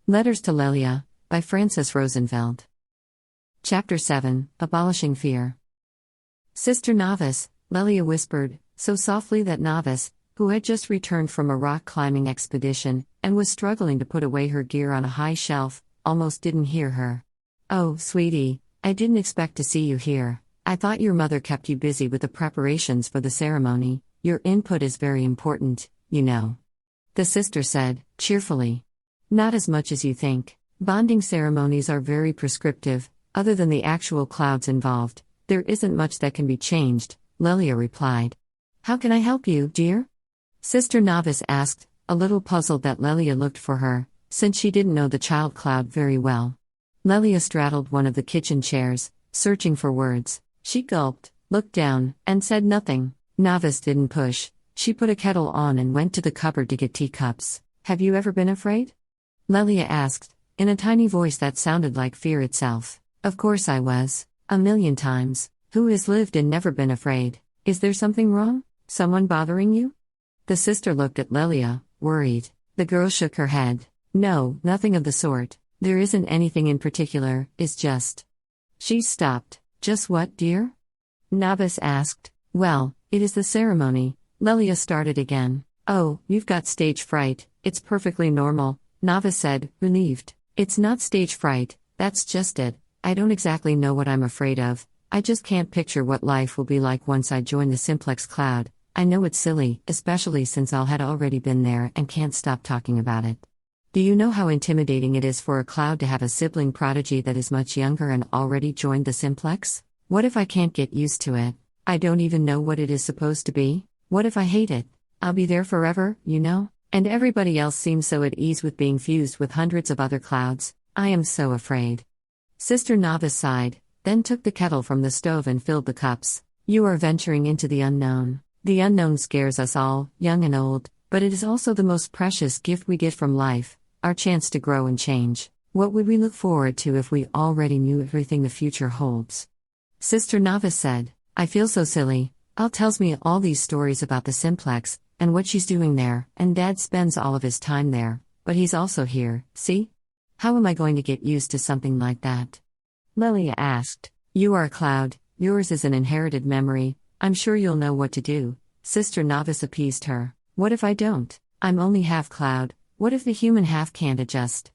Letters to Lelia, by Frances Rosenfeld. Chapter 7, Abolishing Fear. Sister Novis, Lelia whispered, so softly that Novis, who had just returned from a rock-climbing expedition, and was struggling to put away her gear on a high shelf, almost didn't hear her. "Oh, sweetie, I didn't expect to see you here. I thought your mother kept you busy with the preparations for the ceremony. Your input is very important, you know," the sister said, cheerfully. "Not as much as you think. Bonding ceremonies are very prescriptive. Other than the actual clouds involved, there isn't much that can be changed," Lelia replied. "How can I help you, dear?" Sister Novis asked, a little puzzled that Lelia looked for her, since she didn't know the child cloud very well. Lelia straddled one of the kitchen chairs, searching for words. She gulped, looked down, and said nothing. Novis didn't push. She put a kettle on and went to the cupboard to get teacups. "Have you ever been afraid?" Lelia asked, in a tiny voice that sounded like fear itself. "Of course I was. 1,000,000 times. Who has lived and never been afraid? Is there something wrong? Someone bothering you?" The sister looked at Lelia, worried. The girl shook her head. "No, nothing of the sort. There isn't anything in particular, it's just..." She stopped. "Just what, dear?" Novis asked. "Well, it is the ceremony," Lelia started again. "Oh, you've got stage fright. It's perfectly normal," Novis said, relieved. "It's not stage fright, that's just it. I don't exactly know what I'm afraid of. I just can't picture what life will be like once I join the simplex cloud. I know it's silly, especially since I had already been there and can't stop talking about it. Do you know how intimidating it is for a cloud to have a sibling prodigy that is much younger and already joined the simplex? What if I can't get used to it? I don't even know what it is supposed to be. What if I hate it? I'll be there forever, you know? And everybody else seems so at ease with being fused with hundreds of other clouds. I am so afraid." Sister Novis sighed, then took the kettle from the stove and filled the cups. "You are venturing into the unknown. The unknown scares us all, young and old, but it is also the most precious gift we get from life, our chance to grow and change. What would we look forward to if we already knew everything the future holds?" Sister Novis said, "I feel so silly. Al tells me all these stories about the simplex, and what she's doing there, and Dad spends all of his time there, but he's also here, see? How am I going to get used to something like that?" Lelia asked. "You are a cloud, yours is an inherited memory, I'm sure you'll know what to do," Sister Novis appeased her. "What if I don't? I'm only half cloud, what if the human half can't adjust?"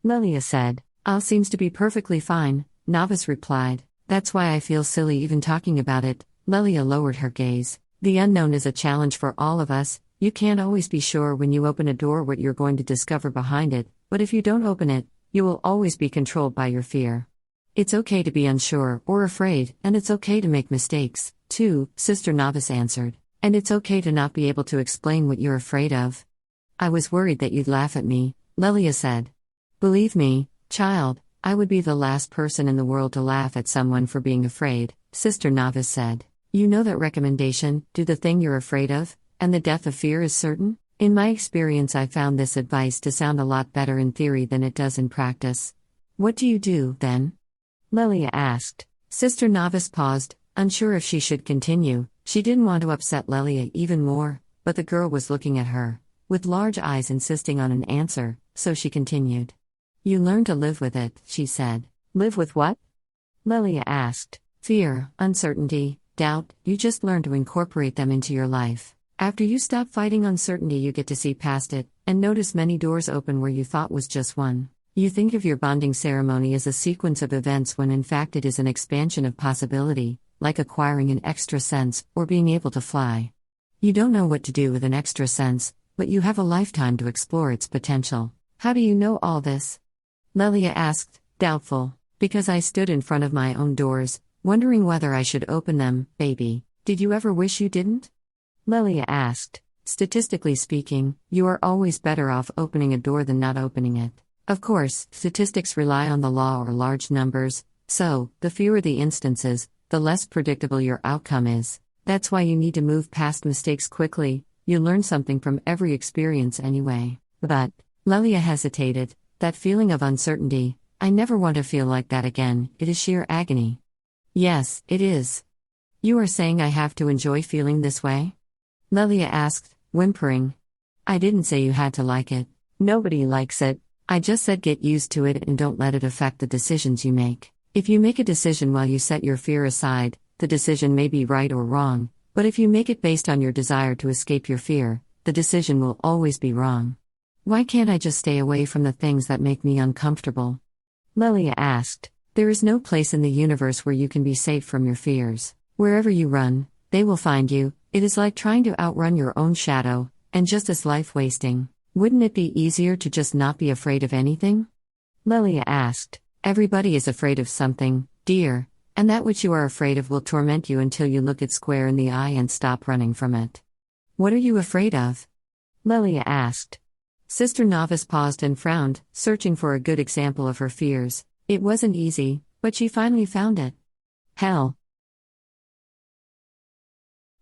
Lelia said. "Al seems to be perfectly fine," Novis replied. "That's why I feel silly even talking about it." Lelia lowered her gaze. "The unknown is a challenge for all of us. You can't always be sure when you open a door what you're going to discover behind it, but if you don't open it, you will always be controlled by your fear. It's okay to be unsure or afraid, and it's okay to make mistakes, too," Sister Novis answered. "And it's okay to not be able to explain what you're afraid of." "I was worried that you'd laugh at me," Lelia said. "Believe me, child, I would be the last person in the world to laugh at someone for being afraid," Sister Novis said. "You know that recommendation, do the thing you're afraid of, and the death of fear is certain? In my experience I found this advice to sound a lot better in theory than it does in practice." "What do you do, then?" Lelia asked. Sister Novis paused, unsure if she should continue. She didn't want to upset Lelia even more, but the girl was looking at her, with large eyes insisting on an answer, so she continued. "You learn to live with it," she said. "Live with what?" Lelia asked. "Fear, uncertainty, doubt, you just learn to incorporate them into your life. After you stop fighting uncertainty you get to see past it, and notice many doors open where you thought was just one. You think of your bonding ceremony as a sequence of events when in fact it is an expansion of possibility, like acquiring an extra sense or being able to fly. You don't know what to do with an extra sense, but you have a lifetime to explore its potential. How do you know all this?" Lelia asked, doubtful. "Because I stood in front of my own doors, wondering whether I should open them, baby. Did you ever wish you didn't?" Lelia asked. "Statistically speaking, you are always better off opening a door than not opening it. Of course, statistics rely on the law or large numbers, so, the fewer the instances, the less predictable your outcome is. That's why you need to move past mistakes quickly, you learn something from every experience anyway." "But," Lelia hesitated, "that feeling of uncertainty, I never want to feel like that again, it is sheer agony." "Yes, it is. You are saying I have to enjoy feeling this way?" Lelia asked, whimpering. "I didn't say you had to like it. Nobody likes it. I just said get used to it and don't let it affect the decisions you make. If you make a decision while you set your fear aside, the decision may be right or wrong, but if you make it based on your desire to escape your fear, the decision will always be wrong. Why can't I just stay away from the things that make me uncomfortable? Lelia asked. There is no place in the universe where you can be safe from your fears. Wherever you run, they will find you. It is like trying to outrun your own shadow, and just as life-wasting. Wouldn't it be easier to just not be afraid of anything? Lelia asked. Everybody is afraid of something, dear, and that which you are afraid of will torment you until you look it square in the eye and stop running from it. What are you afraid of? Lelia asked. Sister Novis paused and frowned, searching for a good example of her fears. It wasn't easy, but she finally found it. Hell.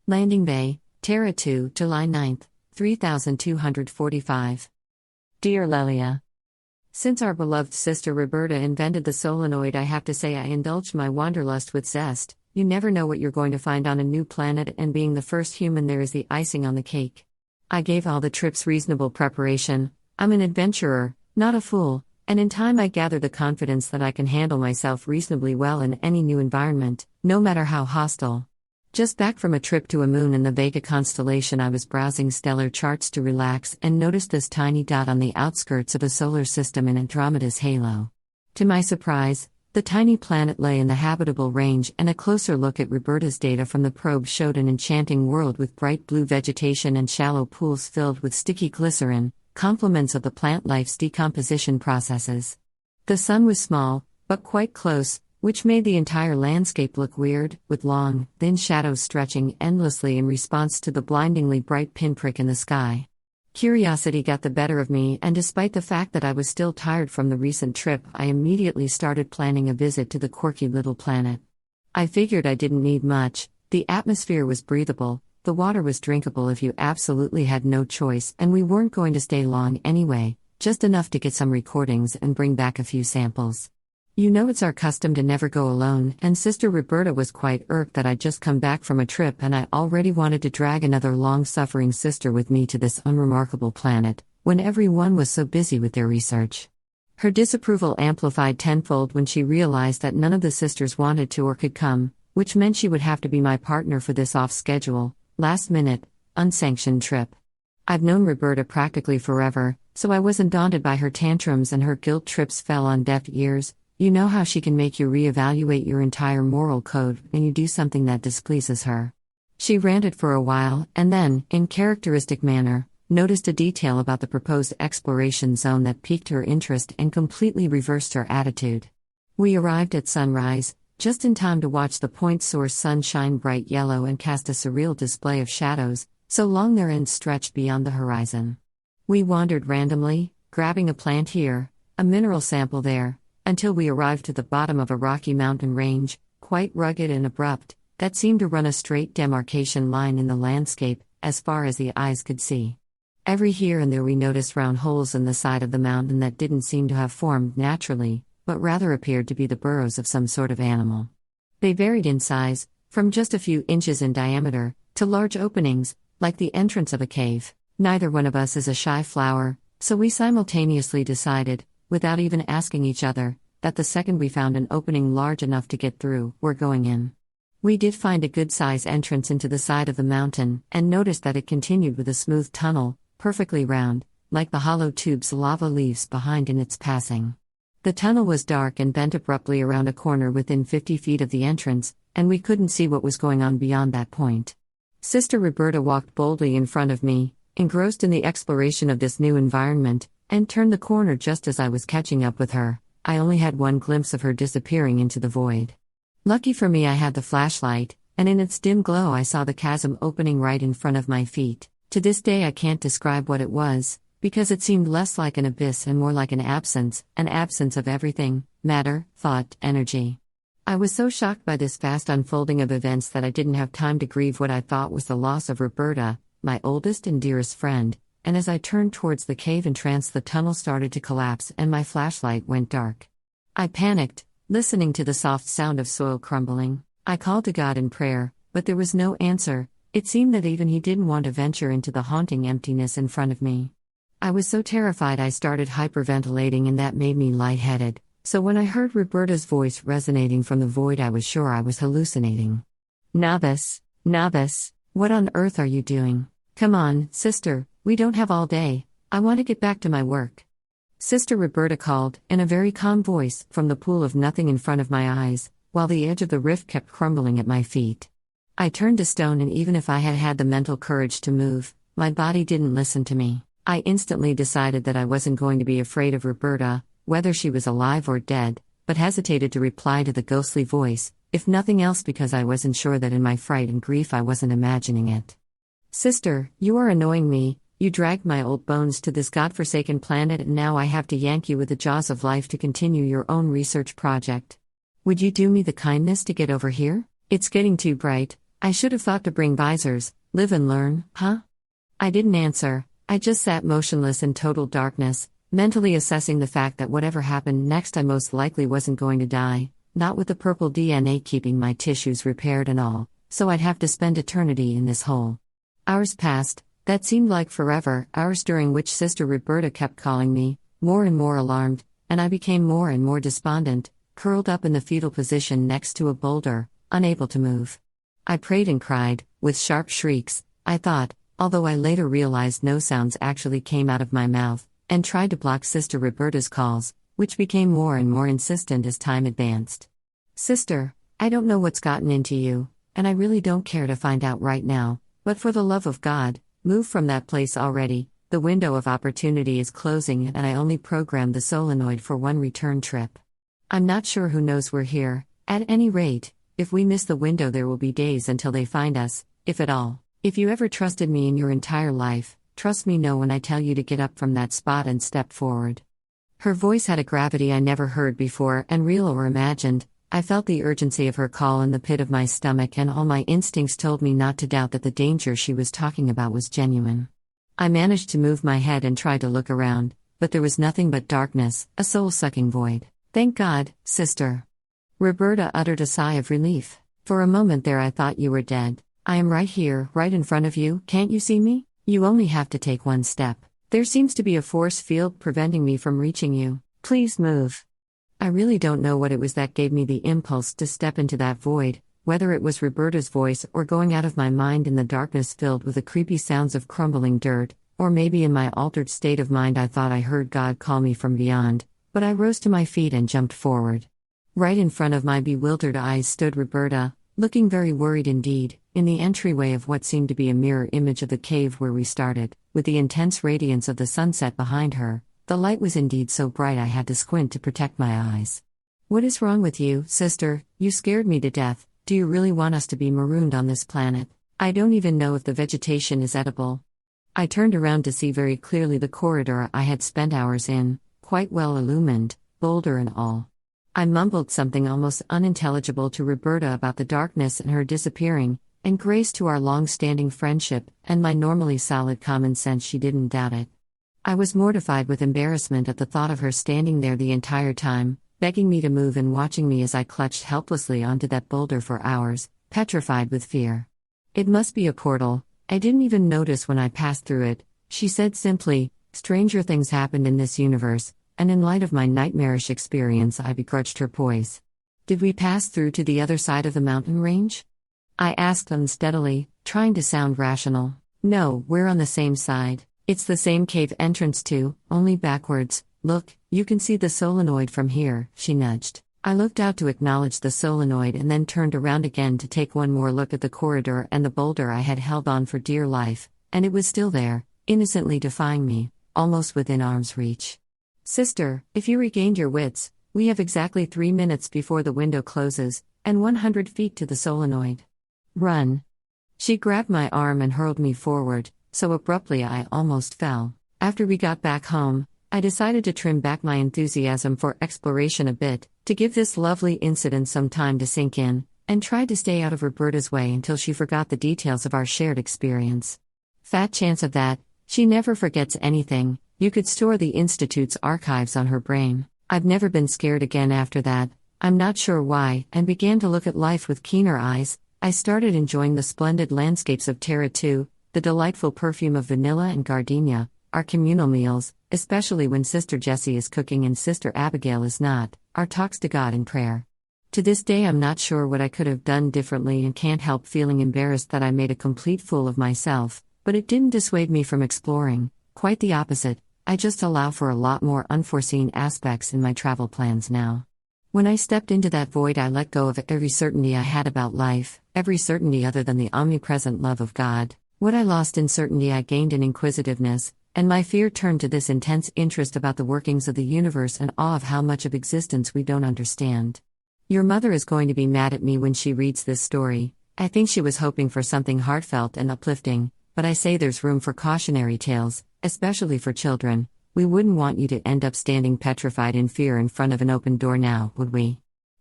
Landing Bay, Terra 2, July 9, 3245. Dear Lelia, since our beloved sister Roberta invented the solenoid, I have to say I indulged my wanderlust with zest. You never know what you're going to find on a new planet, and being the first human there is the icing on the cake. I gave all the trips reasonable preparation. I'm an adventurer, not a fool, and in time I gather the confidence that I can handle myself reasonably well in any new environment, no matter how hostile. Just back from a trip to a moon in the Vega constellation, I was browsing stellar charts to relax and noticed this tiny dot on the outskirts of a solar system in Andromeda's halo. To my surprise, the tiny planet lay in the habitable range, and a closer look at Roberta's data from the probe showed an enchanting world with bright blue vegetation and shallow pools filled with sticky glycerin, complements of the plant life's decomposition processes. The sun was small, but quite close, which made the entire landscape look weird, with long, thin shadows stretching endlessly in response to the blindingly bright pinprick in the sky. Curiosity got the better of me, and despite the fact that I was still tired from the recent trip, I immediately started planning a visit to the quirky little planet. I figured I didn't need much. The atmosphere was breathable, the water was drinkable if you absolutely had no choice, and we weren't going to stay long anyway, just enough to get some recordings and bring back a few samples. You know it's our custom to never go alone, and Sister Roberta was quite irked that I'd just come back from a trip and I already wanted to drag another long-suffering sister with me to this unremarkable planet, when everyone was so busy with their research. Her disapproval amplified tenfold when she realized that none of the sisters wanted to or could come, which meant she would have to be my partner for this off-schedule, last-minute, unsanctioned trip. I've known Roberta practically forever, so I wasn't daunted by her tantrums, and her guilt trips fell on deaf ears. You know how she can make you reevaluate your entire moral code when you do something that displeases her. She ranted for a while, and then, in characteristic manner, noticed a detail about the proposed exploration zone that piqued her interest and completely reversed her attitude. We arrived at sunrise, just in time to watch the point source sun shine bright yellow and cast a surreal display of shadows, so long their ends stretched beyond the horizon. We wandered randomly, grabbing a plant here, a mineral sample there, until we arrived to the bottom of a rocky mountain range, quite rugged and abrupt, that seemed to run a straight demarcation line in the landscape, as far as the eyes could see. Every here and there we noticed round holes in the side of the mountain that didn't seem to have formed naturally, but rather appeared to be the burrows of some sort of animal. They varied in size, from just a few inches in diameter, to large openings, like the entrance of a cave. Neither one of us is a shy flower, so we simultaneously decided, without even asking each other, that the second we found an opening large enough to get through, we're going in. We did find a good-size entrance into the side of the mountain, and noticed that it continued with a smooth tunnel, perfectly round, like the hollow tubes lava leaves behind in its passing. The tunnel was dark and bent abruptly around a corner within 50 feet of the entrance, and we couldn't see what was going on beyond that point. Sister Roberta walked boldly in front of me, engrossed in the exploration of this new environment, and turned the corner just as I was catching up with her. I only had one glimpse of her disappearing into the void. Lucky for me I had the flashlight, and in its dim glow I saw the chasm opening right in front of my feet. To this day I can't describe what it was, because it seemed less like an abyss and more like an absence of everything, matter, thought, energy. I was so shocked by this fast unfolding of events that I didn't have time to grieve what I thought was the loss of Roberta, my oldest and dearest friend, and as I turned towards the cave entrance the tunnel started to collapse and my flashlight went dark. I panicked, listening to the soft sound of soil crumbling. I called to God in prayer, but there was no answer. It seemed that even He didn't want to venture into the haunting emptiness in front of me. I was so terrified I started hyperventilating, and that made me lightheaded, so when I heard Roberta's voice resonating from the void, I was sure I was hallucinating. Novis, Novis, what on earth are you doing? Come on, sister, we don't have all day, I want to get back to my work. Sister Roberta called, in a very calm voice, from the pool of nothing in front of my eyes, while the edge of the rift kept crumbling at my feet. I turned to stone, and even if I had had the mental courage to move, my body didn't listen to me. I instantly decided that I wasn't going to be afraid of Roberta, whether she was alive or dead, but hesitated to reply to the ghostly voice, if nothing else because I wasn't sure that in my fright and grief I wasn't imagining it. Sister, you are annoying me. You dragged my old bones to this godforsaken planet, and now I have to yank you with the jaws of life to continue your own research project. Would you do me the kindness to get over here? It's getting too bright. I should have thought to bring visors. Live and learn, huh? I didn't answer. I just sat motionless in total darkness, mentally assessing the fact that whatever happened next, I most likely wasn't going to die, not with the purple DNA keeping my tissues repaired and all, so I'd have to spend eternity in this hole. Hours passed. That seemed like forever, hours during which Sister Roberta kept calling me, more and more alarmed, and I became more and more despondent, curled up in the fetal position next to a boulder, unable to move. I prayed and cried, with sharp shrieks, I thought, although I later realized no sounds actually came out of my mouth, and tried to block Sister Roberta's calls, which became more and more insistent as time advanced. Sister, I don't know what's gotten into you, and I really don't care to find out right now, but for the love of God, move from that place already. The window of opportunity is closing, and I only programmed the solenoid for one return trip. I'm not sure who knows we're here. At any rate, if we miss the window, there will be days until they find us, if at all. If you ever trusted me in your entire life, trust me now when I tell you to get up from that spot and step forward. Her voice had a gravity I never heard before, and real or imagined. I felt the urgency of her call in the pit of my stomach, and all my instincts told me not to doubt that the danger she was talking about was genuine. I managed to move my head and tried to look around, but there was nothing but darkness, a soul-sucking void. Thank God, sister. Roberta uttered a sigh of relief. For a moment there I thought you were dead. I am right here, right in front of you, can't you see me? You only have to take one step. There seems to be a force field preventing me from reaching you. Please move. I really don't know what it was that gave me the impulse to step into that void, whether it was Roberta's voice or going out of my mind in the darkness filled with the creepy sounds of crumbling dirt, or maybe in my altered state of mind I thought I heard God call me from beyond, but I rose to my feet and jumped forward. Right in front of my bewildered eyes stood Roberta, looking very worried indeed, in the entryway of what seemed to be a mirror image of the cave where we started, with the intense radiance of the sunset behind her. The light was indeed so bright I had to squint to protect my eyes. What is wrong with you, sister? You scared me to death. Do you really want us to be marooned on this planet? I don't even know if the vegetation is edible. I turned around to see very clearly the corridor I had spent hours in, quite well illumined, boulder and all. I mumbled something almost unintelligible to Roberta about the darkness and her disappearing, and grace to our long-standing friendship, and my normally solid common sense she didn't doubt it. I was mortified with embarrassment at the thought of her standing there the entire time, begging me to move and watching me as I clutched helplessly onto that boulder for hours, petrified with fear. It must be a portal. I didn't even notice when I passed through it, she said simply. Stranger things happened in this universe, and in light of my nightmarish experience I begrudged her poise. Did we pass through to the other side of the mountain range? I asked unsteadily, trying to sound rational. No, we're on the same side. It's the same cave entrance too, only backwards. Look, you can see the solenoid from here, she nudged. I looked out to acknowledge the solenoid and then turned around again to take one more look at the corridor and the boulder I had held on for dear life, and it was still there, innocently defying me, almost within arm's reach. Sister, if you regained your wits, we have exactly 3 minutes before the window closes, and 100 feet to the solenoid. Run. She grabbed my arm and hurled me forward, so abruptly I almost fell. After we got back home, I decided to trim back my enthusiasm for exploration a bit, to give this lovely incident some time to sink in, and tried to stay out of Roberta's way until she forgot the details of our shared experience. Fat chance of that. She never forgets anything. You could store the Institute's archives on her brain. I've never been scared again after that. I'm not sure why, and began to look at life with keener eyes. I started enjoying the splendid landscapes of Terra too, the delightful perfume of vanilla and gardenia, our communal meals, especially when Sister Jessie is cooking and Sister Abigail is not, our talks to God in prayer. To this day, I'm not sure what I could have done differently and can't help feeling embarrassed that I made a complete fool of myself, but it didn't dissuade me from exploring, quite the opposite. I just allow for a lot more unforeseen aspects in my travel plans now. When I stepped into that void, I let go of every certainty I had about life, every certainty other than the omnipresent love of God. What I lost in certainty, I gained in inquisitiveness, and my fear turned to this intense interest about the workings of the universe and awe of how much of existence we don't understand. Your mother is going to be mad at me when she reads this story. I think she was hoping for something heartfelt and uplifting, but I say there's room for cautionary tales, especially for children. We wouldn't want you to end up standing petrified in fear in front of an open door now, would we?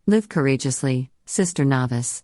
Live courageously, Sister Novis.